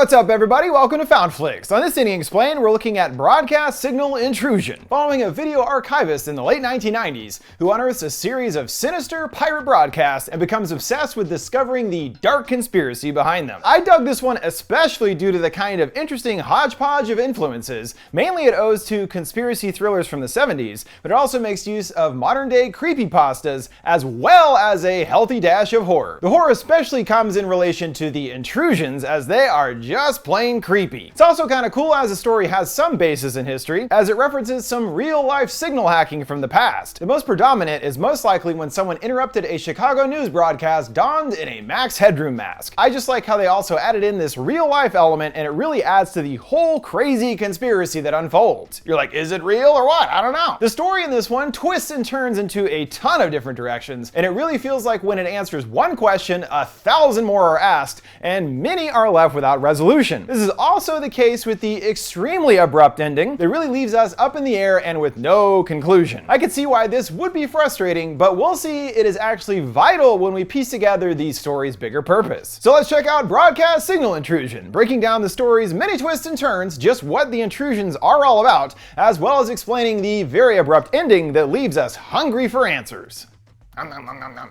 What's up, everybody? Welcome to FoundFlix. On this Indie Explained, we're looking at Broadcast Signal Intrusion, following a video archivist in the late 1990s who unearths a series of sinister pirate broadcasts and becomes obsessed with discovering the dark conspiracy behind them. I dug this one especially due to the kind of interesting hodgepodge of influences. Mainly it owes to conspiracy thrillers from the 70s, but it also makes use of modern-day creepypastas as well as a healthy dash of horror. The horror especially comes in relation to the intrusions, as they are just plain creepy. It's also kind of cool as the story has some basis in history, as it references some real-life signal hacking from the past. The most predominant is most likely when someone interrupted a Chicago news broadcast donned in a Max Headroom mask. I just like how they also added in this real-life element, and it really adds to the whole crazy conspiracy that unfolds. You're like, is it real or what? I don't know. The story in this one twists and turns into a ton of different directions, and it really feels like when it answers one question, 1,000 more are asked, and many are left without resolution. This is also the case with the extremely abrupt ending that really leaves us up in the air and with no conclusion. I could see why this would be frustrating, but we'll see it is actually vital when we piece together the story's bigger purpose. So let's check out Broadcast Signal Intrusion, breaking down the story's many twists and turns, just what the intrusions are all about, as well as explaining the very abrupt ending that leaves us hungry for answers.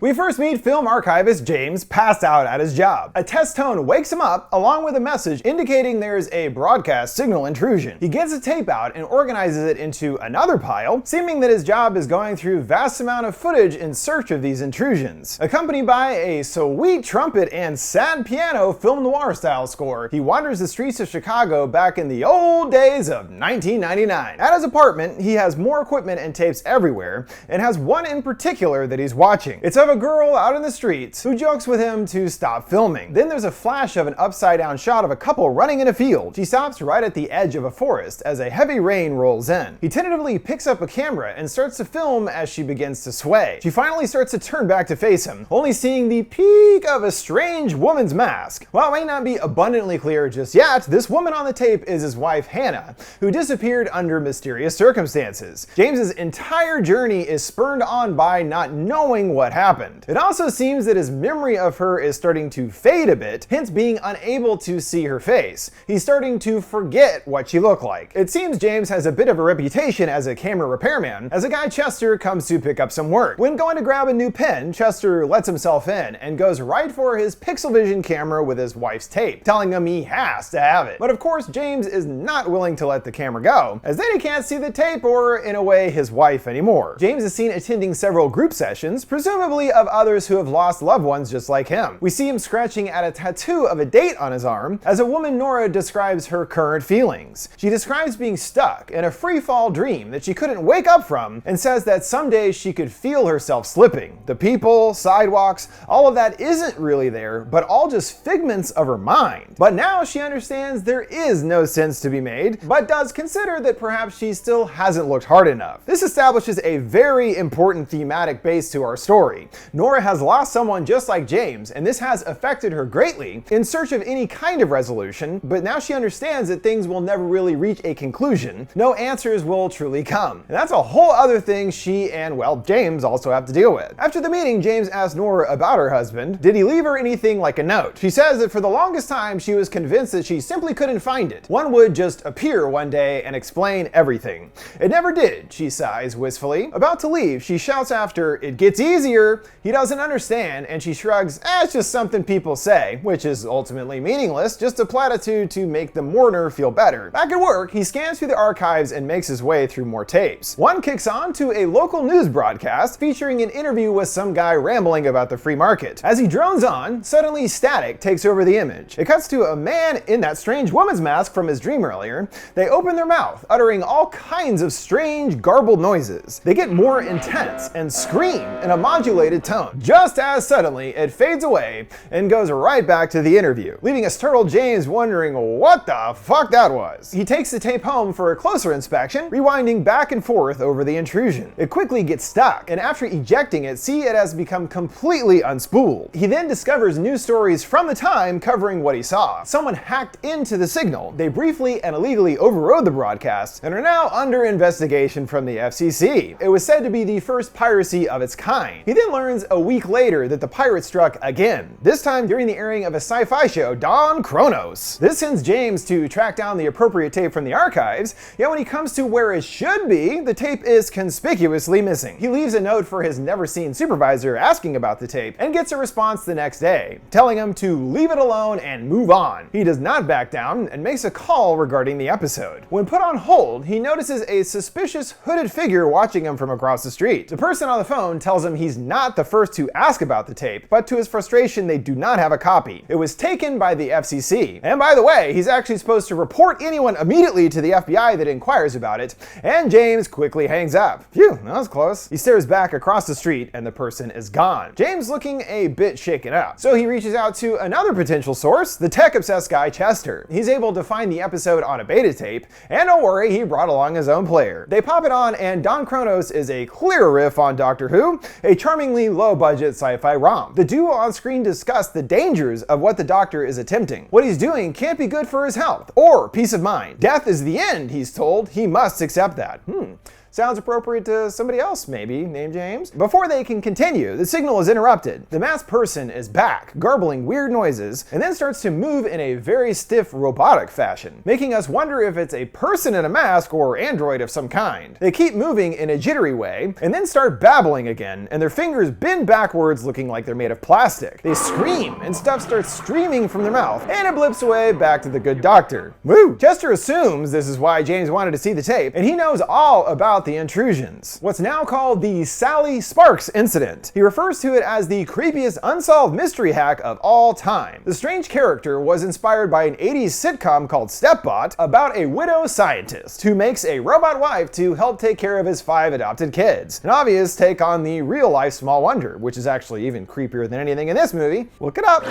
We first meet film archivist James passed out at his job. A test tone wakes him up along with a message indicating there is a broadcast signal intrusion. He gets a tape out and organizes it into another pile, seeming that his job is going through vast amount of footage in search of these intrusions. Accompanied by a sweet trumpet and sad piano film noir style score, he wanders the streets of Chicago back in the old days of 1999. At his apartment, he has more equipment and tapes everywhere, and has one in particular that he's watching. It's of a girl out in the streets who jokes with him to stop filming. Then there's a flash of an upside down shot of a couple running in a field. She stops right at the edge of a forest as a heavy rain rolls in. He tentatively picks up a camera and starts to film as she begins to sway. She finally starts to turn back to face him, only seeing the peak of a strange woman's mask. While it may not be abundantly clear just yet, this woman on the tape is his wife Hannah, who disappeared under mysterious circumstances. James's entire journey is spurred on by not knowing what happened. It also seems that his memory of her is starting to fade a bit, hence being unable to see her face. He's starting to forget what she looked like. It seems James has a bit of a reputation as a camera repairman, as a guy Chester comes to pick up some work. When going to grab a new pen, Chester lets himself in and goes right for his Pixel Vision camera with his wife's tape, telling him he has to have it. But of course, James is not willing to let the camera go, as then he can't see the tape or, in a way, his wife anymore. James is seen attending several group sessions, presumably of others who have lost loved ones just like him. We see him scratching at a tattoo of a date on his arm, as a woman Nora describes her current feelings. She describes being stuck in a free-fall dream that she couldn't wake up from, and says that some days she could feel herself slipping. The people, sidewalks, all of that isn't really there, but all just figments of her mind. But now she understands there is no sense to be made, but does consider that perhaps she still hasn't looked hard enough. This establishes a very important thematic base to our story. Nora has lost someone just like James, and this has affected her greatly, in search of any kind of resolution, but now she understands that things will never really reach a conclusion. No answers will truly come. And that's a whole other thing she and, well, James also have to deal with. After the meeting, James asks Nora about her husband. Did he leave her anything like a note? She says that for the longest time she was convinced that she simply couldn't find it. One would just appear one day and explain everything. It never did, she sighs wistfully. About to leave, she shouts after, "It gets easier." He doesn't understand, and she shrugs, it's just something people say, which is ultimately meaningless, just a platitude to make the mourner feel better. Back at work, he scans through the archives and makes his way through more tapes. One kicks on to a local news broadcast featuring an interview with some guy rambling about the free market. As he drones on, suddenly static takes over the image. It cuts to a man in that strange woman's mask from his dream earlier. They open their mouth, uttering all kinds of strange, garbled noises. They get more intense and scream in a modulated tone. Just as suddenly, it fades away and goes right back to the interview, leaving a startled James wondering what the fuck that was. He takes the tape home for a closer inspection, rewinding back and forth over the intrusion. It quickly gets stuck, and after ejecting it, see it has become completely unspooled. He then discovers news stories from the time covering what he saw. Someone hacked into the signal. They briefly and illegally overrode the broadcast and are now under investigation from the FCC. It was said to be the first piracy of its kind. kind. He then learns a week later that the pirate struck again, this time during the airing of a sci-fi show, Don Kronos. This sends James to track down the appropriate tape from the archives, yet when he comes to where it should be, the tape is conspicuously missing. He leaves a note for his never-seen supervisor asking about the tape, and gets a response the next day, telling him to leave it alone and move on. He does not back down and makes a call regarding the episode. When put on hold, he notices a suspicious hooded figure watching him from across the street. The person on the phone tells him he's not the first to ask about the tape, but to his frustration they do not have a copy. It was taken by the FCC. And by the way, he's actually supposed to report anyone immediately to the FBI that inquires about it, and James quickly hangs up. Phew, that was close. He stares back across the street and the person is gone. James looking a bit shaken up. So he reaches out to another potential source, the tech-obsessed guy Chester. He's able to find the episode on a beta tape, and don't worry, he brought along his own player. They pop it on, and Don Kronos is a clear riff on Doctor Who, a charmingly low-budget sci-fi romp. The duo on screen discuss the dangers of what the Doctor is attempting. What he's doing can't be good for his health or peace of mind. Death is the end, he's told. He must accept that. Sounds appropriate to somebody else, maybe, named James. Before they can continue, the signal is interrupted. The masked person is back, garbling weird noises, and then starts to move in a very stiff robotic fashion, making us wonder if it's a person in a mask or android of some kind. They keep moving in a jittery way, and then start babbling again, and their fingers bend backwards looking like they're made of plastic. They scream, and stuff starts streaming from their mouth, and it blips away back to the good doctor. Woo! Chester assumes this is why James wanted to see the tape, and he knows all about the intrusions. What's now called the Sally Sparks incident. He refers to it as the creepiest unsolved mystery hack of all time. The strange character was inspired by an 80s sitcom called Stepbot about a widow scientist who makes a robot wife to help take care of his 5 adopted kids. An obvious take on the real-life Small Wonder, which is actually even creepier than anything in this movie. Look it up.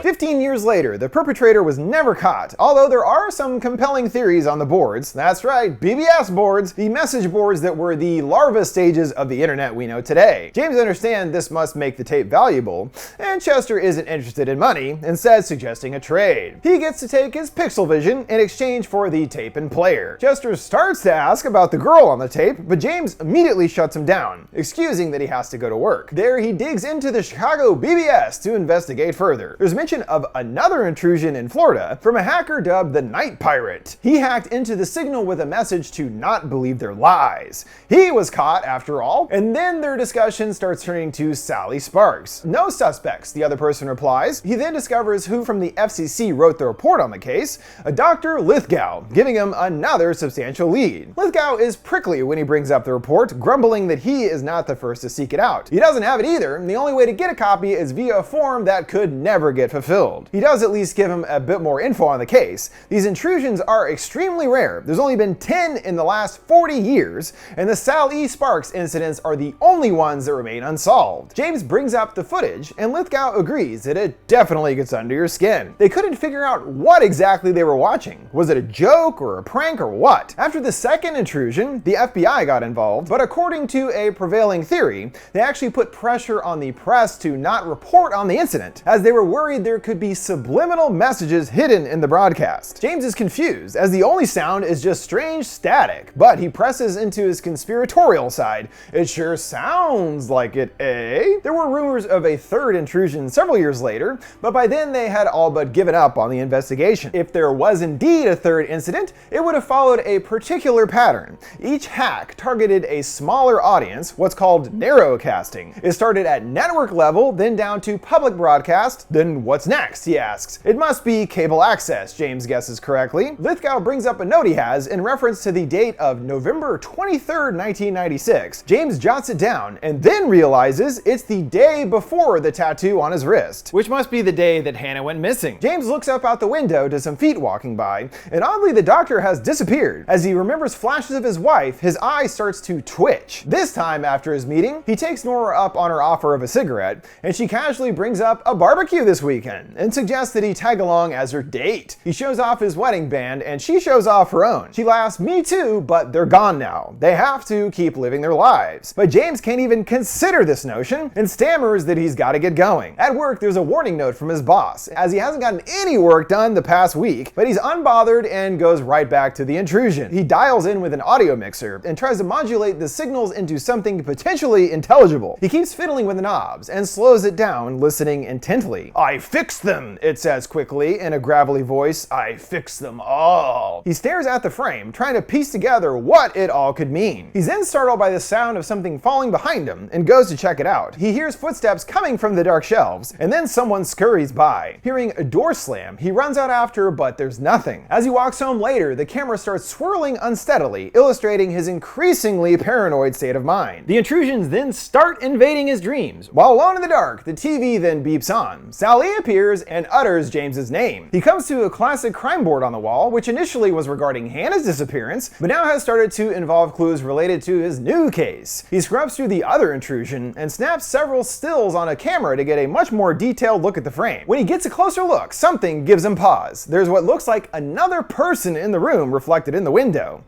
15 years later, the perpetrator was never caught, although there are some compelling theories on the boards. That's right, BBS boards, the message boards that were the larva stages of the internet we know today. James understands this must make the tape valuable, and Chester isn't interested in money, instead suggesting a trade. He gets to take his pixel vision in exchange for the tape and player. Chester starts to ask about the girl on the tape, but James immediately shuts him down, excusing that he has to go to work. There he digs into the Chicago BBS to investigate further. There's mention of another intrusion in Florida from a hacker dubbed the Night Pirate. He hacked into the signal with a message to not believe their lies. He was caught after all, and then their discussion starts turning to Sally Sparks. No suspects, the other person replies. He then discovers who from the FCC wrote the report on the case, a Dr. Lithgow, giving him another substantial lead. Lithgow is prickly when he brings up the report, grumbling that he is not the first to seek it out. He doesn't have it either, and the only way to get a copy is via a form that could never get fulfilled. He does at least give him a bit more info on the case. These intrusions are extremely rare. There's only been 10 in the last 40 years, and the Sally Sparks incidents are the only ones that remain unsolved. James brings up the footage, and Lithgow agrees that it definitely gets under your skin. They couldn't figure out what exactly they were watching. Was it a joke or a prank or what? After the second intrusion, the FBI got involved, but according to a prevailing theory, they actually put pressure on the press to not report on the incident, as they were worried there could be subliminal messages hidden in the broadcast. James is confused, as the only sound is just strange static, but he presses into his conspiratorial side. It sure sounds like it, eh? There were rumors of a third intrusion several years later, but by then they had all but given up on the investigation. If there was indeed a third incident, it would have followed a particular pattern. Each hack targeted a smaller audience, what's called narrowcasting. It started at network level, then down to public broadcast, then what's next, he asks. It must be cable access, James guesses correctly. Lithgow brings up a note he has in reference to the date of November 23rd, 1996. James jots it down and then realizes it's the day before the tattoo on his wrist, which must be the day that Hannah went missing. James looks up out the window to some feet walking by, and oddly the doctor has disappeared. As he remembers flashes of his wife, his eye starts to twitch. This time after his meeting, he takes Nora up on her offer of a cigarette, and she casually brings up a barbecue this weekend and suggests that he tag along as her date. He shows off his wedding band and she shows off her own. She laughs "me too" knew, but they're gone now. They have to keep living their lives. But James can't even consider this notion and stammers that he's got to get going. At work, there's a warning note from his boss, as he hasn't gotten any work done the past week, but he's unbothered and goes right back to the intrusion. He dials in with an audio mixer and tries to modulate the signals into something potentially intelligible. He keeps fiddling with the knobs and slows it down, listening intently. "I fixed them," it says quickly in a gravelly voice. "I fixed them all." He stares at the frame, trying to piece together what it all could mean. He's then startled by the sound of something falling behind him and goes to check it out. He hears footsteps coming from the dark shelves, and then someone scurries by. Hearing a door slam, he runs out after, but there's nothing. As he walks home later, the camera starts swirling unsteadily, illustrating his increasingly paranoid state of mind. The intrusions then start invading his dreams. While alone in the dark, the TV then beeps on. Sally appears and utters James's name. He comes to a classic crime board on the wall, which initially was regarding Hannah's disappearance, but now has started to involve clues related to his new case. He scrubs through the other intrusion and snaps several stills on a camera to get a much more detailed look at the frame. When he gets a closer look, something gives him pause. There's what looks like another person in the room reflected in the window.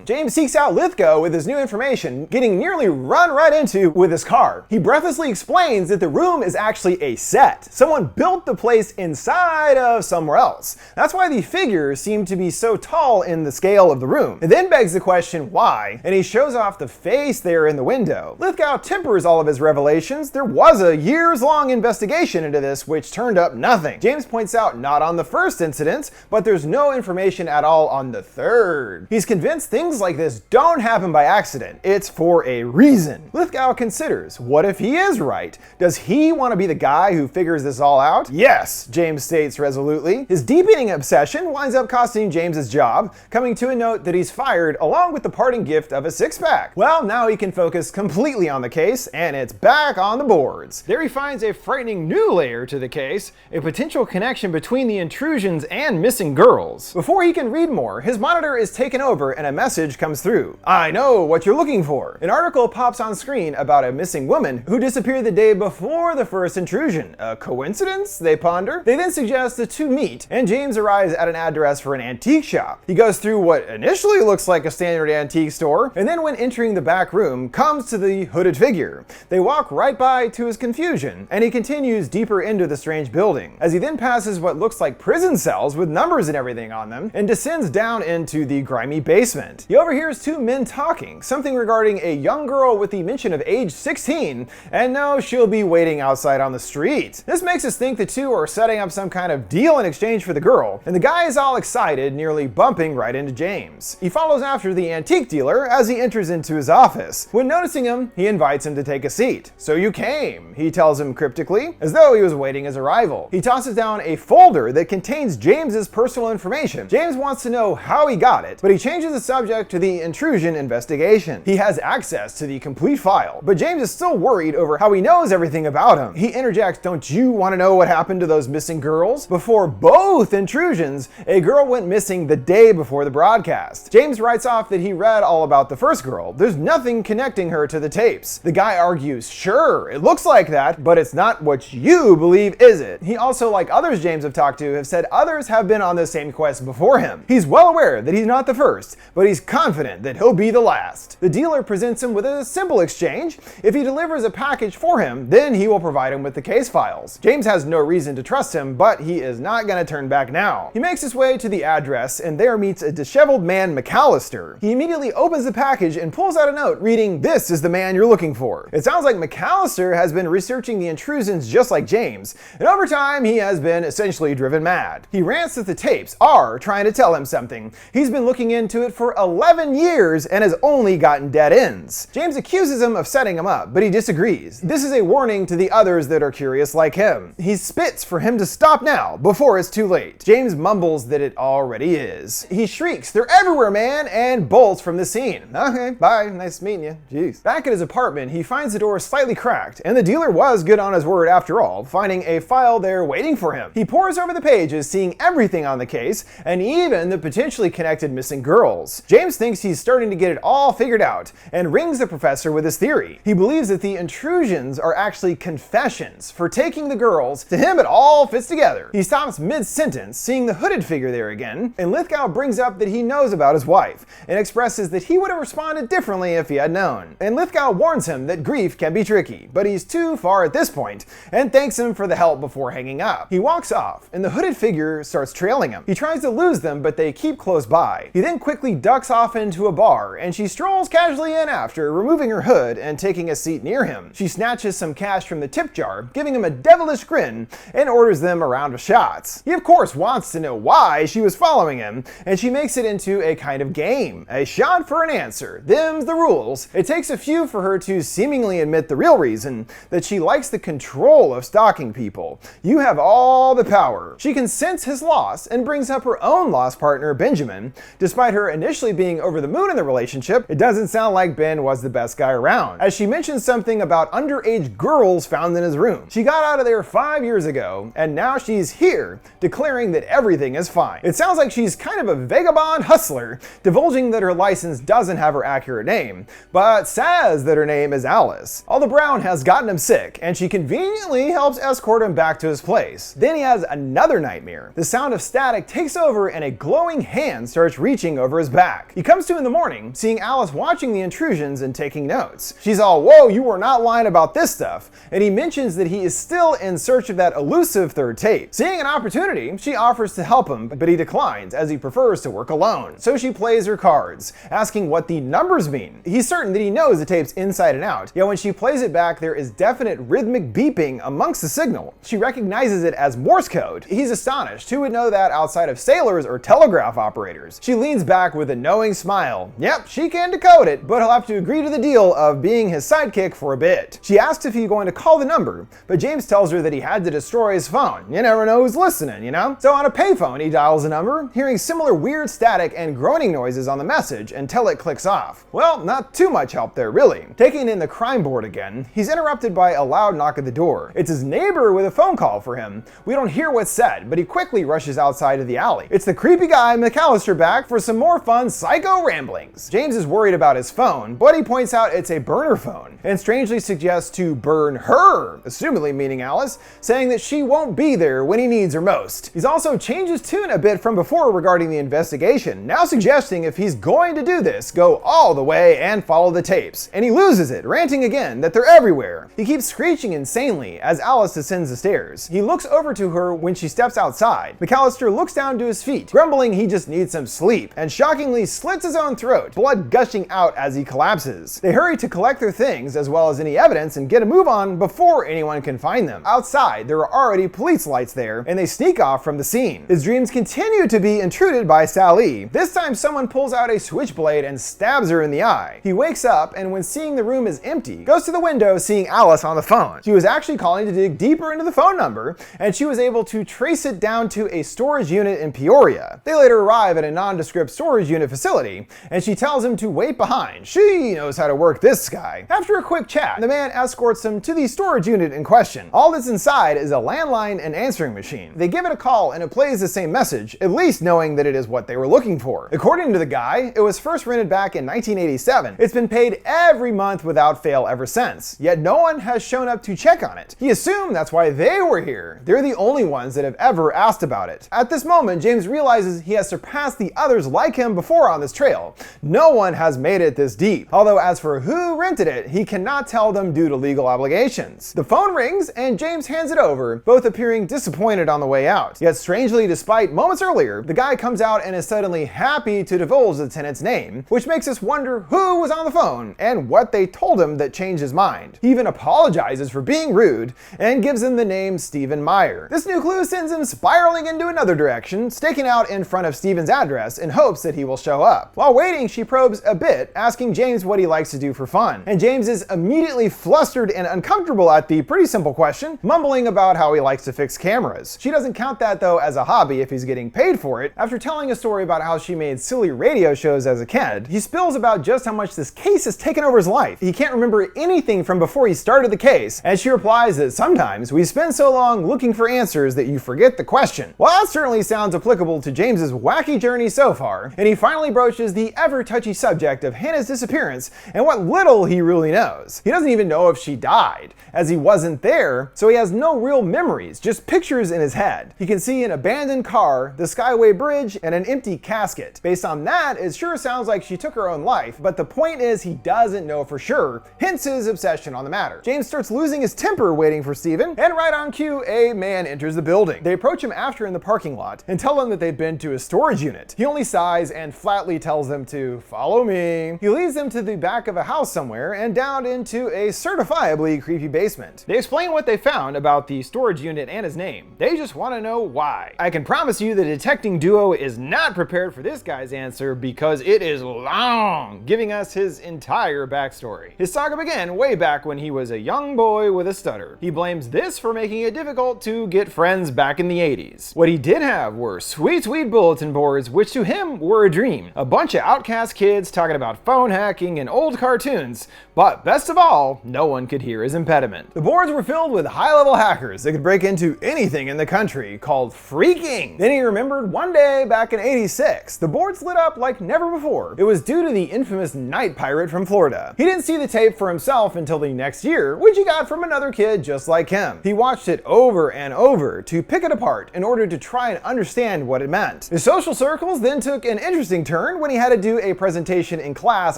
James seeks out Lithgow with his new information, getting nearly run right into with his car. He breathlessly explains that the room is actually a set. Someone built the place inside of somewhere else. That's why the figures seem to be so tall in the scale of the room. It then begs the question why, and he shows off the face there in the window. Lithgow tempers all of his revelations. There was a years-long investigation into this which turned up nothing. James points out not on the first incident, but there's no information at all on the third. He's convinced things like this don't happen by accident. It's for a reason. Lithgow considers, what if he is right? Does he want to be the guy who figures this all out? Yes, James states resolutely. His deepening obsession winds up costing James his job, coming to a note that he's fired along with the parting gift of a six-pack. Well, now he can focus completely on the case, and it's back on the boards. There he finds a frightening new layer to the case, a potential connection between the intrusions and missing girls. Before he can read more, his monitor is taken over and a message comes through. "I know what you're looking for." An article pops on screen about a missing woman who disappeared the day before the first intrusion. A coincidence? They ponder. They then suggest the two meet, and James arrives at an address for an antique shop. He goes through what initially looks like a standard antique store, and then when entering the back room, comes to the hooded figure. They walk right by to his confusion, and he continues deeper into the strange building, as he then passes what looks like prison cells with numbers and everything on them, and descends down into the grimy basement. He overhears two men talking, something regarding a young girl with the mention of age 16, and no, she'll be waiting outside on the street. This makes us think the two are setting up some kind of deal in exchange for the girl, and the guy is all excited, nearly bumping right into James. He follows after the antique dealer as he enters into his office. When noticing him, he invites him to take a seat. "So you came," he tells him cryptically, as though he was waiting his arrival. He tosses down a folder that contains James's personal information. James wants to know how he got it, but he changes the subject to the intrusion investigation. He has access to the complete file, but James is still worried over how he knows everything about him. He interjects, "Don't you want to know what happened to those missing girls?" Before both intrusions, a girl went missing the day before the broadcast. James writes off that he read all about the first girl. There's nothing connecting her to the tapes. The guy argues, "Sure, it looks like that, but it's not what you believe, is it?" He also, like others James have talked to, have said others have been on the same quest before him. He's well aware that he's not the first, but he's confident that he'll be the last. The dealer presents him with a simple exchange. If he delivers a package for him, then he will provide him with the case files. James has no reason to trust him, but he is not going to turn back now. He makes his way to the address and there meets a disheveled man, McAllister. He immediately opens the package and pulls out a note reading, "This is the man you're looking for." It sounds like McAllister has been researching the intrusions just like James, and over time he has been essentially driven mad. He rants that the tapes are trying to tell him something. He's been looking into it for 11 years and has only gotten dead ends. James accuses him of setting him up, but he disagrees. This is a warning to the others that are curious like him. He spits for him to stop now, before it's too late. James mumbles that it already is. He shrieks, "They're everywhere, man!" and bolts from the scene. Okay, bye, nice meeting you. Jeez. Back at his apartment, he finds the door slightly cracked, and the dealer was good on his word after all, finding a file there waiting for him. He pores over the pages, seeing everything on the case, and even the potentially connected missing girls. James thinks he's starting to get it all figured out, and rings the professor with his theory. He believes that the intrusions are actually confessions for taking the girls. To him, it all fits together. He stops mid-sentence, seeing the hooded figure there again, and Lithgow brings up that he knows about his his wife and expresses that he would have responded differently if he had known. And Lithgow warns him that grief can be tricky, but he's too far at this point and thanks him for the help before hanging up. He walks off and the hooded figure starts trailing him. He tries to lose them, but they keep close by. He then quickly ducks off into a bar and she strolls casually in after, removing her hood and taking a seat near him. She snatches some cash from the tip jar, giving him a devilish grin, and orders them a round of shots. He of course wants to know why she was following him, and she makes it into a kind of game. A shot for an answer. Them's the rules. It takes a few for her to seemingly admit the real reason, that she likes the control of stalking people. You have all the power. She can sense his loss and brings up her own lost partner, Benjamin. Despite her initially being over the moon in the relationship, it doesn't sound like Ben was the best guy around, as she mentions something about underage girls found in his room. She got out of there 5 years ago, and now she's here, declaring that everything is fine. It sounds like she's kind of a vagabond hustler, divulging that her license doesn't have her accurate name, but says that her name is Alice. Although Brown has gotten him sick, and she conveniently helps escort him back to his place. Then he has another nightmare. The sound of static takes over and a glowing hand starts reaching over his back. He comes to in the morning, seeing Alice watching the intrusions and taking notes. She's all, "Whoa, you were not lying about this stuff," and he mentions that he is still in search of that elusive third tape. Seeing an opportunity, she offers to help him, but he declines as he prefers to work alone. So she plays her cards, asking what the numbers mean. He's certain that he knows the tape's inside and out, yet when she plays it back, there is definite rhythmic beeping amongst the signal. She recognizes it as Morse code. He's astonished. Who would know that outside of sailors or telegraph operators? She leans back with a knowing smile. Yep, she can decode it, but he'll have to agree to the deal of being his sidekick for a bit. She asks if he's going to call the number, but James tells her that he had to destroy his phone. You never know who's listening, you know? So on a payphone, he dials the number, hearing similar weird static and groaning noises on the message until it clicks off. Well, not too much help there, really. Taking in the crime board again, he's interrupted by a loud knock at the door. It's his neighbor with a phone call for him. We don't hear what's said, but he quickly rushes outside of the alley. It's the creepy guy McAllister back for some more fun psycho ramblings. James is worried about his phone, but he points out it's a burner phone, and strangely suggests to burn her, assumedly meaning Alice, saying that she won't be there when he needs her most. He's also changed his tune a bit from before regarding the investigation, now suggesting if he's going to do this, go all the way and follow the tapes. And he loses it, ranting again that they're everywhere. He keeps screeching insanely as Alice descends the stairs. He looks over to her when she steps outside. McAllister looks down to his feet, grumbling he just needs some sleep, and shockingly slits his own throat, blood gushing out as he collapses. They hurry to collect their things as well as any evidence and get a move on before anyone can find them. Outside, there are already police lights there, and they sneak off from the scene. His dreams continue to be intruded by Sally. This time someone pulls out a switchblade and stabs her in the eye. He wakes up, and when seeing the room is empty, goes to the window seeing Alice on the phone. She was actually calling to dig deeper into the phone number, and she was able to trace it down to a storage unit in Peoria. They later arrive at a nondescript storage unit facility, and she tells him to wait behind. She knows how to work this guy. After a quick chat, the man escorts him to the storage unit in question. All that's inside is a landline and answering machine. They give it a call and it plays the same message, at least knowing that it is what they were looking for. According to the guy, it was first rented back in 1987. It's been paid every month without fail ever since, yet no one has shown up to check on it. He assumed that's why they were here. They're the only ones that have ever asked about it. At this moment, James realizes he has surpassed the others like him before on this trail. No one has made it this deep. Although as for who rented it, he cannot tell them due to legal obligations. The phone rings and James hands it over, both appearing disappointed on the way out. Yet strangely, despite moments earlier, the guy comes out and is suddenly happy to divulge the tenant's name, which makes us wonder who was on the phone and what they told him that changed his mind. He even apologizes for being rude and gives him the name Stephen Meyer. This new clue sends him spiraling into another direction, staking out in front of Stephen's address in hopes that he will show up. While waiting, she probes a bit, asking James what he likes to do for fun. And James is immediately flustered and uncomfortable at the pretty simple question, mumbling about how he likes to fix cameras. She doesn't count that though as a hobby if he's getting paid for it. After telling a story about how she made silly radio shows as a kid, he spills about just how much this case has taken over his life. He can't remember anything from before he started the case, and she replies that sometimes we spend so long looking for answers that you forget the question. Well, that certainly sounds applicable to James's wacky journey so far, and he finally broaches the ever-touchy subject of Hannah's disappearance and what little he really knows. He doesn't even know if she died, as he wasn't there, so he has no real memories, just pictures in his head. He can see an abandoned car, the Skyway Bridge, and an empty casket. Based on that, it sure sounds like she took her own life, but the point is he doesn't know for sure, hence his obsession on the matter. James starts losing his temper waiting for Steven, and right on cue, a man enters the building. They approach him after in the parking lot and tell him that they've been to a storage unit. He only sighs and flatly tells them to follow me. He leads them to the back of a house somewhere and down into a certifiably creepy basement. They explain what they found about the storage unit and his name. They just want to know why. I can promise you the detecting duo is not prepared for this guy's answer because it is long, giving us his entire backstory. His saga began way back when he was a young boy with a stutter. He blames this for making it difficult to get friends back in the 80s. What he did have were sweet bulletin boards, which to him were a dream. A bunch of outcast kids talking about phone hacking and old cartoons, but best of all, no one could hear his impediment. The boards were filled with high-level hackers that could break into anything in the country, called phreaking. Then he remembered one day back in '86, the boards lit up like never before. It was due to the infamous night pirate from Florida. He didn't see the tape for himself until the next year, which he got from another kid just like him. He watched it over and over to pick it apart in order to try and understand what it meant. His social circles then took an interesting turn when he had to do a presentation in class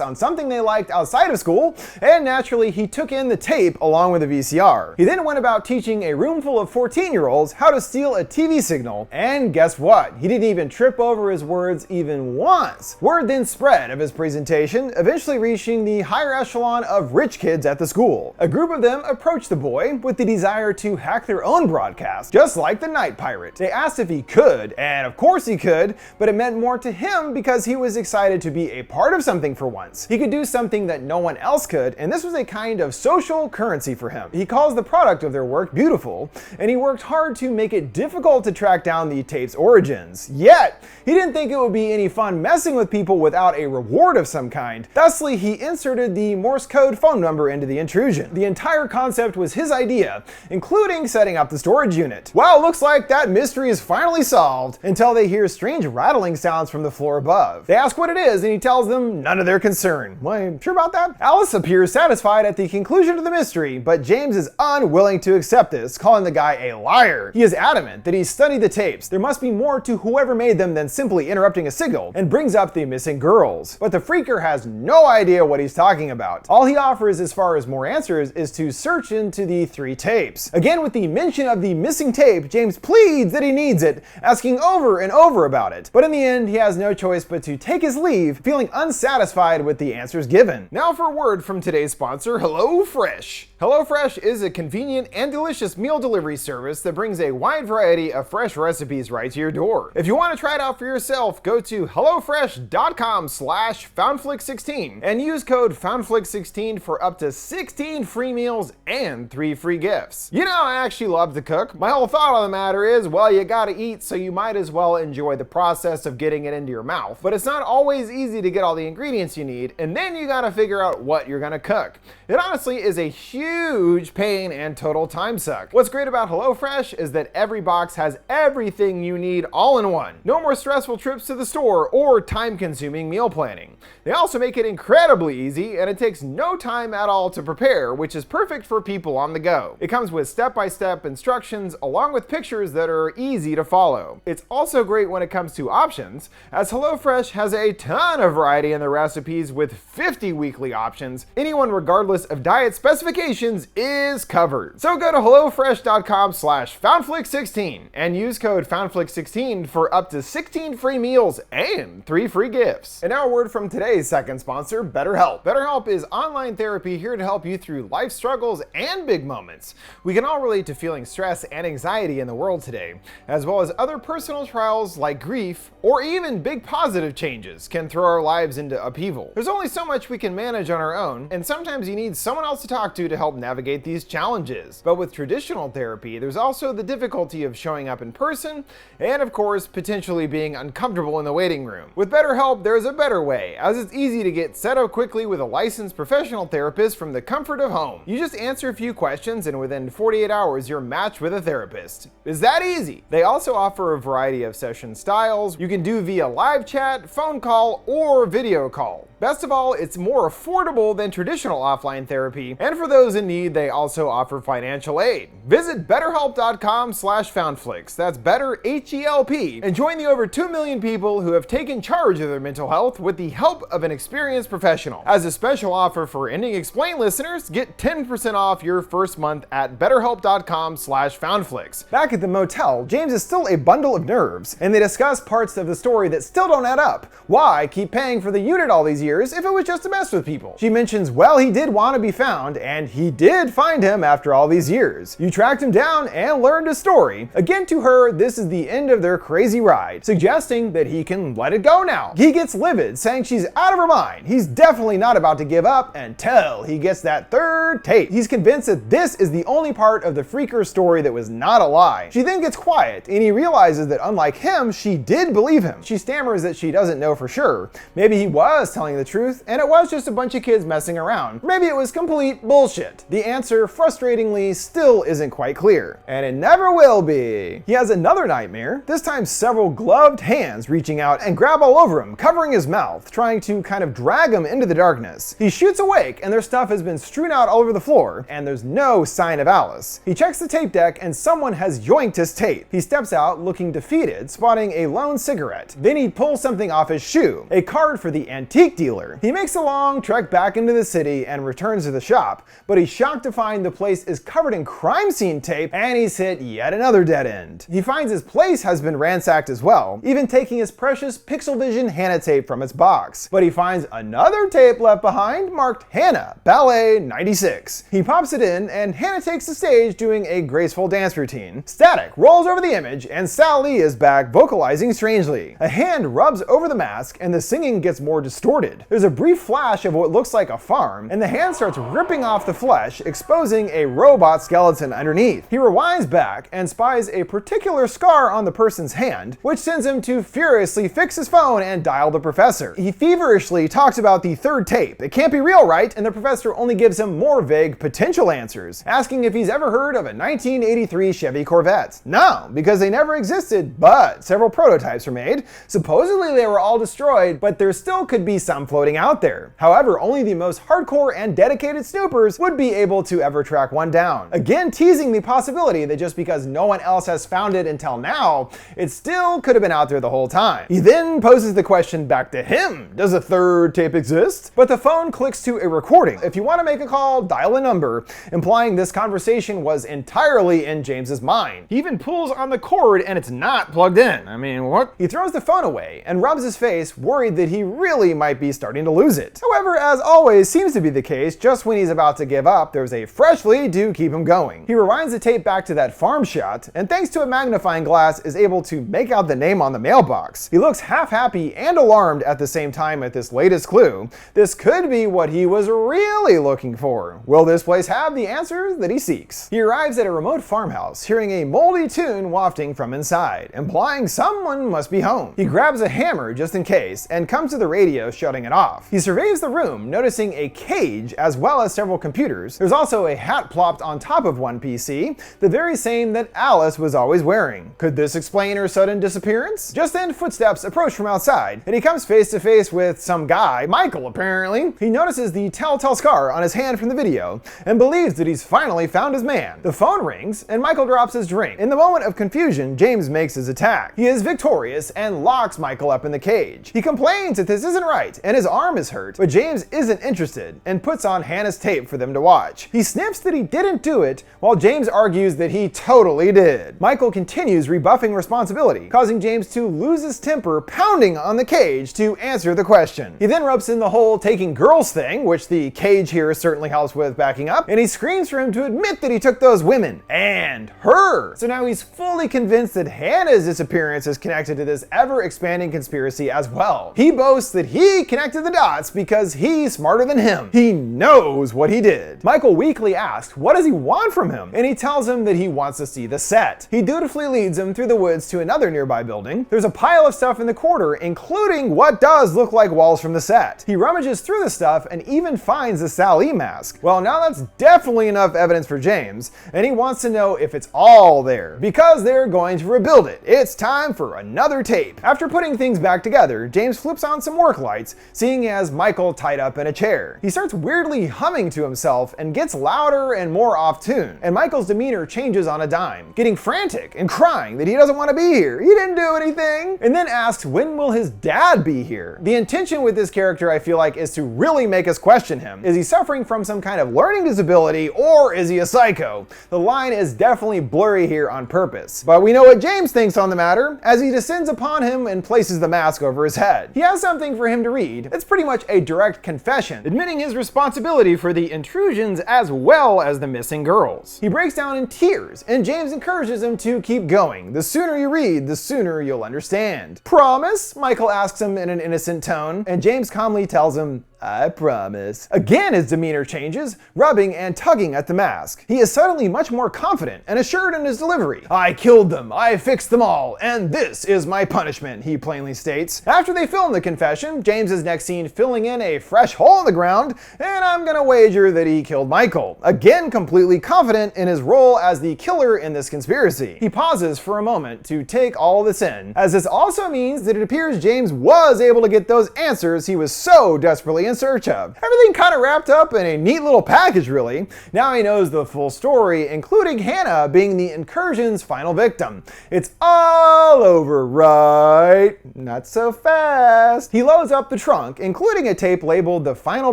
on something they liked outside of school, and naturally he took in the tape along with the VCR. He then went about teaching a room full of 14-year-olds how to steal a TV signal, and guess what? He didn't even trip over his words even once. Word then spread of his presentation, eventually reaching the higher echelon of rich kids at the school. A group of them approached the boy with the desire to hack their own broadcast, just like the night pirate. They asked if he could, and of course he could, but it meant more to him because he was excited to be a part of something for once. He could do something that no one else could, and this was a kind of social currency for him. He calls the product of their work beautiful, and he worked hard to make it difficult to track down the tape's origins. Yet, he didn't think it would be any fun messing with people without a reward of some kind. Thusly, he inserted the Morse code phone number into the intrusion. The entire concept was his idea, including setting up the storage unit. Well, looks like that mystery is finally solved until they hear strange rattling sounds from the floor above. They ask what it is, and he tells them none of their concern. Well, sure about that? Alice appears satisfied at the conclusion of the mystery, but James is unwilling to accept this, calling the guy a liar. He is adamant that he studied the tapes. There must be more to whoever made them than simply interrupting a signal, and brings up the missing girls. But the phreaker has no idea what he's talking about. All he offers as far as more answers is to search into the 3 tapes. Again, with the mention of the missing tape, James pleads that he needs it, asking over and over about it. But in the end, he has no choice but to take his leave, feeling unsatisfied with the answers given. Now for a word from today's sponsor, HelloFresh. HelloFresh is a convenient and delicious meal delivery service that brings a wide variety of fresh recipes right to your door. If you want to try it out for yourself, go to hellofresh.com/FoundFlix16 and use code FoundFlix16 for up to 16 free meals and 3 free gifts. You know, I actually love to cook. My whole thought on the matter is, well, you gotta eat, so you might as well enjoy the process of getting it into your mouth. But it's not always easy to get all the ingredients you need, and then you gotta figure out what you're gonna cook. It honestly is a huge pain and total time suck. What's great about HelloFresh is that every box has everything you need all in one. No more stressful trips to the store or time-consuming meal planning. They also make it incredibly easy, and it takes no time at all to prepare, which is perfect for people on the go. It comes with step-by-step instructions along with pictures that are easy to follow. It's also great when it comes to options, as HelloFresh has a ton of variety in the recipes with 50 weekly options. Anyone regardless of diet specifications is covered. So go to hellofresh.com/FoundFlix16 and use code FoundFlix16 for up to 16 free meals and 3 free gifts. And now a word from today's second sponsor, BetterHelp. BetterHelp is online therapy here to help you through life struggles and big moments. We can all relate to feeling stress and anxiety in the world today, as well as other personal trials like grief, or even big positive changes can throw our lives into upheaval. There's only so much we can manage on our own, and sometimes you need someone else to talk to help navigate these challenges. But with traditional therapy, there's also the difficulty of showing up in person, and of course, potentially being uncomfortable in the waiting room. With BetterHelp, there's a better way, as it's easy to get set up quickly with a licensed professional therapist from the comfort of home. You just answer a few questions, and within 48 hours, you're matched with a therapist. Is that easy? They also offer a variety of session styles you can do via live chat, phone call, or video call. Best of all, it's more affordable than traditional offline therapy, and for those in need, they also offer financial aid. Visit betterhelp.com/FoundFlix, that's better HELP, and join the over 2 million people who have have taken charge of their mental health with the help of an experienced professional. As a special offer for Ending Explained listeners, get 10% off your first month at betterhelp.com/FoundFlix. Back at the motel, James is still a bundle of nerves, and they discuss parts of the story that still don't add up. Why keep paying for the unit all these years if it was just to mess with people? She mentions, well, he did want to be found, and he did find him after all these years. You tracked him down and learned his story. Again, to her, this is the end of their crazy ride, suggesting that he can let it go now. He gets livid, saying she's out of her mind. He's definitely not about to give up until he gets that third tape. He's convinced that this is the only part of the freaker story that was not a lie. She then gets quiet, and he realizes that unlike him, she did believe him. She stammers that she doesn't know for sure. Maybe he was telling the truth, and it was just a bunch of kids messing around. Maybe it was complete bullshit. The answer, frustratingly, still isn't quite clear. And it never will be. He has another nightmare, this time several gloved hands reaching out and grab all over him, covering his mouth, trying to kind of drag him into the darkness. He shoots awake, and their stuff has been strewn out all over the floor, and there's no sign of Alice. He checks the tape deck, and someone has yoinked his tape. He steps out, looking defeated, spotting a lone cigarette. Then he pulls something off his shoe, a card for the antique dealer. He makes a long trek back into the city and returns to the shop, but he's shocked to find the place is covered in crime scene tape, and he's hit yet another dead end. He finds his place has been ransacked as well, even taking his precious Pixel Vision Hannah tape from its box. But he finds another tape left behind marked Hannah, Ballet 96. He pops it in, and Hannah takes the stage doing a graceful dance routine. Static rolls over the image, and Sally is back vocalizing strangely. A hand rubs over the mask, and the singing gets more distorted. There's a brief flash of what looks like a farm, and the hand starts ripping off the flesh, exposing a robot skeleton underneath. He rewinds back and spies a particular scar on the person's hand, which sends him to furiously fix his phone and dial the professor. He feverishly talks about the third tape. It can't be real, right? And the professor only gives him more vague potential answers, asking if he's ever heard of a 1983 Chevy Corvette. No, because they never existed, but several prototypes were made. Supposedly they were all destroyed, but there still could be some floating out there. However, only the most hardcore and dedicated snoopers would be able to ever track one down. Again, teasing the possibility that just because no one else has found it until now, it still could have been out there the whole time. He then poses the question back to him, does a third tape exist? But the phone clicks to a recording. If you want to make a call, dial a number, implying this conversation was entirely in James's mind. He even pulls on the cord and it's not plugged in. I mean, what? He throws the phone away and rubs his face, worried that he really might be starting to lose it. However, as always seems to be the case, just when he's about to give up, there's a fresh lead to keep him going. He rewinds the tape back to that farm shot, and thanks to a magnifying glass is able to make out the name on the mailbox. He looks half happy and alarmed at the same time at this latest clue. This could be what he was really looking for. Will this place have the answers that he seeks? He arrives at a remote farmhouse, hearing a moldy tune wafting from inside, implying someone must be home. He grabs a hammer just in case, and comes to the radio shutting it off. He surveys the room, noticing a cage as well as several computers. There's also a hat plopped on top of one PC, the very same that Alice was always wearing. Could this explain her sudden disappearance? Just then, footsteps approach from outside, and he comes face to face with some guy, Michael apparently. He notices the telltale scar on his hand from the video, and believes that he's finally found his man. The phone rings, and Michael drops his drink. In the moment of confusion, James makes his attack. He is victorious and locks Michael up in the cage. He complains that this isn't right, and his arm is hurt, but James isn't interested, and puts on Hannah's tape for them to watch. He sniffs that he didn't do it, while James argues that he totally did. Michael continues rebuffing responsibility, causing James to lose his temper, pounding on the cage to answer the question. He then ropes in the whole taking girls thing, which the cage here certainly helps with backing up, and he screams for him to admit that he took those women, and her. So now he's fully convinced that Hannah's disappearance is connected to this ever-expanding conspiracy as well. He boasts that he connected the dots because he's smarter than him. He knows what he did. Michael weakly asks, what does he want from him? And he tells him that he wants to see the set. He dutifully leads him through the woods to another nearby building. There's a pile of stuff in the corner, including what does look like walls from the set. He rummages through the stuff and even finds the Sally mask. Well, now that's definitely enough evidence for James, and he wants to know if it's all there, because they're going to rebuild it. It's time for another tape. After putting things back together, James flips on some work lights, seeing as Michael tied up in a chair. He starts weirdly humming to himself and gets louder and more off tune, and Michael's demeanor changes on a dime, getting frantic and crying that he doesn't want to be here, he didn't do anything, and then asks asks when will his dad be here? The intention with this character, I feel like, is to really make us question him. Is he suffering from some kind of learning disability, or is he a psycho? The line is definitely blurry here on purpose. But we know what James thinks on the matter as he descends upon him and places the mask over his head. He has something for him to read. It's pretty much a direct confession, admitting his responsibility for the intrusions as well as the missing girls. He breaks down in tears, and James encourages him to keep going. The sooner you read, the sooner you'll understand. Promise? Michael asks him in an innocent tone, and James calmly tells him, I promise. Again, his demeanor changes, rubbing and tugging at the mask. He is suddenly much more confident and assured in his delivery. I killed them, I fixed them all, and this is my punishment, he plainly states. After they film the confession, James is next seen filling in a fresh hole in the ground, and I'm gonna wager that he killed Michael. Again, completely confident in his role as the killer in this conspiracy. He pauses for a moment to take all this in, as this also means that it appears James was able to get those answers he was so desperately in search of. Everything kind of wrapped up in a neat little package, really. Now he knows the full story, including Hannah being the incursion's final victim. It's all over, right? Not so fast. He loads up the trunk, including a tape labeled The Final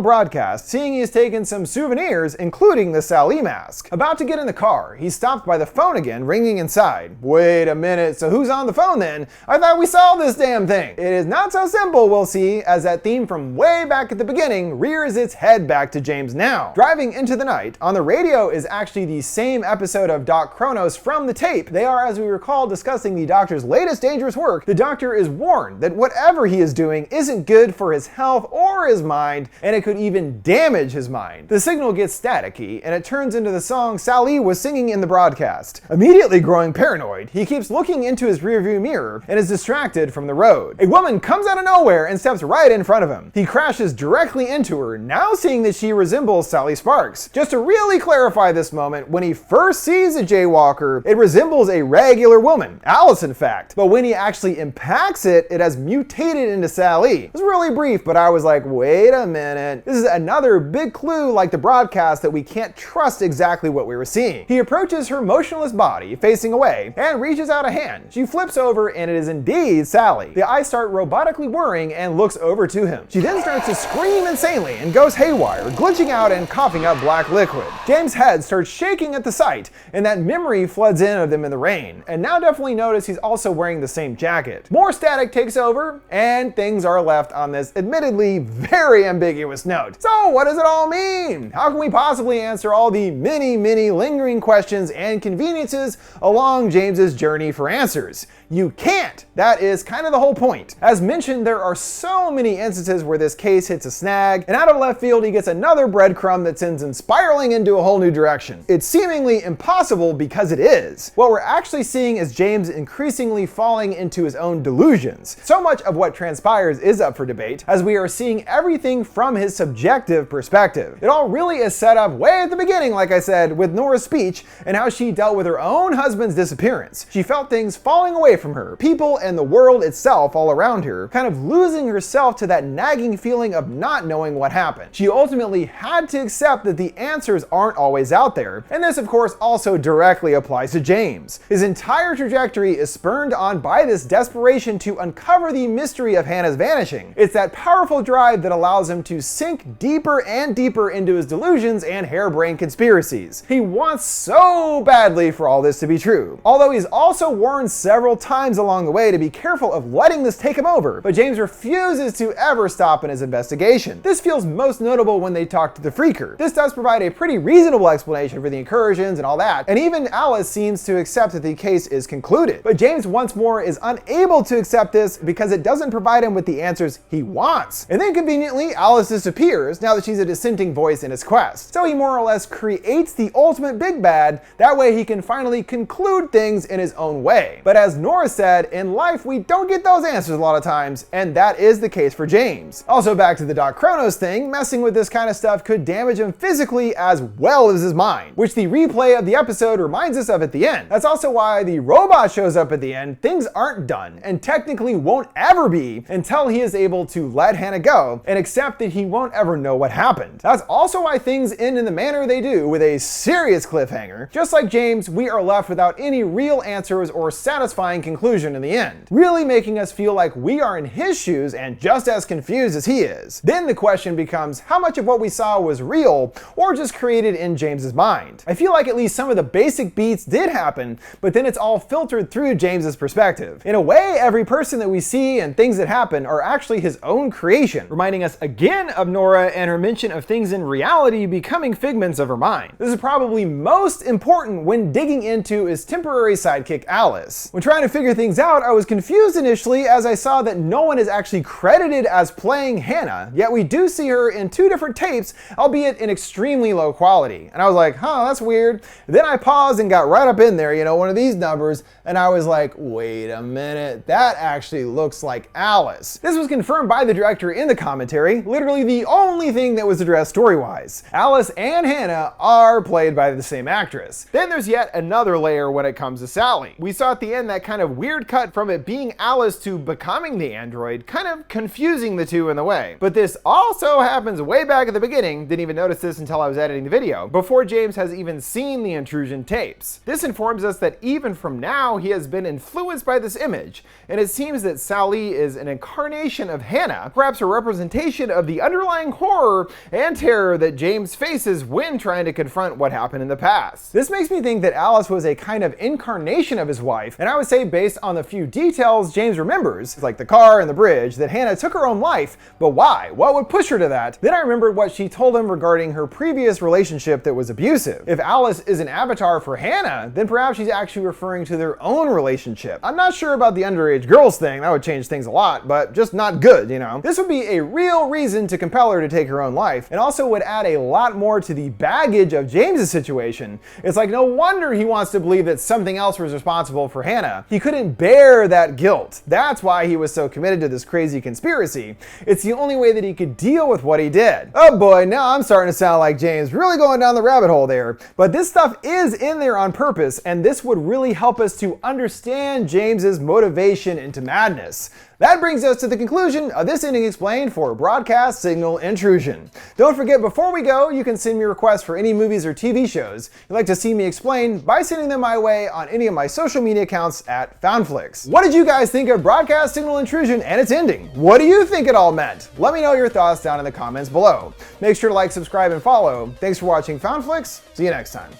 Broadcast, seeing he's taken some souvenirs, including the Sally mask. About to get in the car, he's stopped by the phone again, ringing inside. Wait a minute, so who's on the phone then? I thought we solved this damn thing. It is not so simple, we'll see, as that theme from way back at the beginning rears its head back to James now. Driving into the night, on the radio is actually the same episode of Doc Kronos from the tape. They are, as we recall, discussing the Doctor's latest dangerous work. The Doctor is warned that whatever he is doing isn't good for his health or his mind, and it could even damage his mind. The signal gets staticky, and it turns into the song Sally was singing in the broadcast. Immediately growing paranoid, he keeps looking into his rearview mirror and is distracted from the road. A woman comes out of nowhere and steps right in front of him. He crashes directly into her, now seeing that she resembles Sally Sparks. Just to really clarify this moment, when he first sees a jaywalker, it resembles a regular woman, Alice in fact, but when he actually impacts it, it has mutated into Sally. It was really brief, but I was like, wait a minute. This is another big clue like the broadcast that we can't trust exactly what we were seeing. He approaches her motionless body, facing away, and reaches out a hand. She flips over, and it is indeed Sally. The eyes start robotically whirring and looks over to him. She then starts to scream insanely and goes haywire, glitching out and coughing up black liquid. James' head starts shaking at the sight, and that memory floods in of them in the rain. And now definitely notice he's also wearing the same jacket. More static takes over, and things are left on this admittedly very ambiguous note. So what does it all mean? How can we possibly answer all the many lingering questions and conveniences along James's journey for answers? You can't. That is kind of the whole point. As mentioned, there are so many instances where this case hits a snag, and out of left field he gets another breadcrumb that sends him spiraling into a whole new direction. It's seemingly impossible because it is. What we're actually seeing is James increasingly falling into his own delusions. So much of what transpires is up for debate, as we are seeing everything from his subjective perspective. It all really is set up way at the beginning, like I said, with Nora's speech and how she dealt with her own husband's disappearance. She felt things falling away from her, people and the world itself all around her, kind of losing herself to that nagging feeling of not knowing what happened. She ultimately had to accept that the answers aren't always out there, and this of course also directly applies to James. His entire trajectory is spurred on by this desperation to uncover the mystery of Hannah's vanishing. It's that powerful drive that allows him to sink deeper and deeper into his delusions and harebrained conspiracies. He wants so badly for all this to be true, although he's also warned several times along the way to be careful of letting this take him over, but James refuses to ever stop in his investigation. This feels most notable when they talk to the Freaker. This does provide a pretty reasonable explanation for the incursions and all that, and even Alice seems to accept that the case is concluded. But James once more is unable to accept this because it doesn't provide him with the answers he wants. And then conveniently, Alice disappears now that she's a dissenting voice in his quest. So he more or less creates the ultimate big bad, that way he can finally conclude things in his own way. But as Nora said, in life we don't get those answers a lot of times, and that is the case for James. Also back to the Doc Chronos thing, messing with this kind of stuff could damage him physically as well as his mind, which the replay of the episode reminds us of at the end. That's also why the robot shows up at the end. Things aren't done, and technically won't ever be until he is able to let Hannah go and accept that he won't ever know what happened. That's also why things end in the manner they do, with a serious cliffhanger. Just like James, we are left without any real answers or satisfying conclusion in the end, really making us feel like we are in his shoes and just as confused as he is. Then the question becomes how much of what we saw was real or just created in James's mind. I feel like at least some of the basic beats did happen, but then it's all filtered through James's perspective. In a way, every person that we see and things that happen are actually his own creation, reminding us again of Nora and her mention of things in reality becoming figments of her mind. This is probably most important when digging into his temporary sidekick Alice. When trying to figure things out, I was confused initially as I saw that no one is actually credited as playing Hannah, yet we do see her in 2 different tapes, albeit in extremely low quality. And I was like, huh, that's weird. Then I paused and got right up in there, one of these numbers, and I was like, wait a minute, that actually looks like Alice. This was confirmed by the director in the commentary, literally the only thing that was addressed story-wise. Alice and Hannah are played by the same actress. Then there's yet another layer when it comes to Sally. We saw at the end that kind of weird cut from it being Alice to becoming the android, kind of confusing the two in the way. But this also happens way back at the beginning, didn't even notice this until I was editing the video, before James has even seen the intrusion tapes. This informs us that even from now, he has been influenced by this image, and it seems that Sally is an incarnation of Hannah, perhaps a representation of the underlying horror and terror that James faces when trying to confront what happened in the past. This makes me think that Alice was a kind of incarnation of his wife, and I would say based on the few details James remembers, like the car and the bridge, that Hannah took her own life, but why? What would push her to that? Then I remembered what she told him regarding her previous relationship that was abusive. If Alice is an avatar for Hannah, then perhaps she's actually referring to their own relationship. I'm not sure about the underage girls thing, that would change things a lot, but just not good, This would be a real reason to compel her to take her own life, and also would add a lot more to the baggage of James's situation. It's like no wonder he wants to believe that something else was responsible for Hannah. He couldn't bear that guilt. That's why he was so committed to this crazy conspiracy. It's the only way that he could deal with what he did. Oh boy, now I'm starting to sound like James, really going down the rabbit hole there. But this stuff is in there on purpose, and this would really help us to understand James's motivation into madness. That brings us to the conclusion of this ending explained for Broadcast Signal Intrusion. Don't forget, before we go, you can send me requests for any movies or TV shows you'd like to see me explain by sending them my way on any of my social media accounts at FoundFlix. What did you guys think of Broadcast Signal Intrusion and its ending? What do you think it all meant? Let me know your thoughts down in the comments below. Make sure to like, subscribe, and follow. Thanks for watching FoundFlix. See you next time.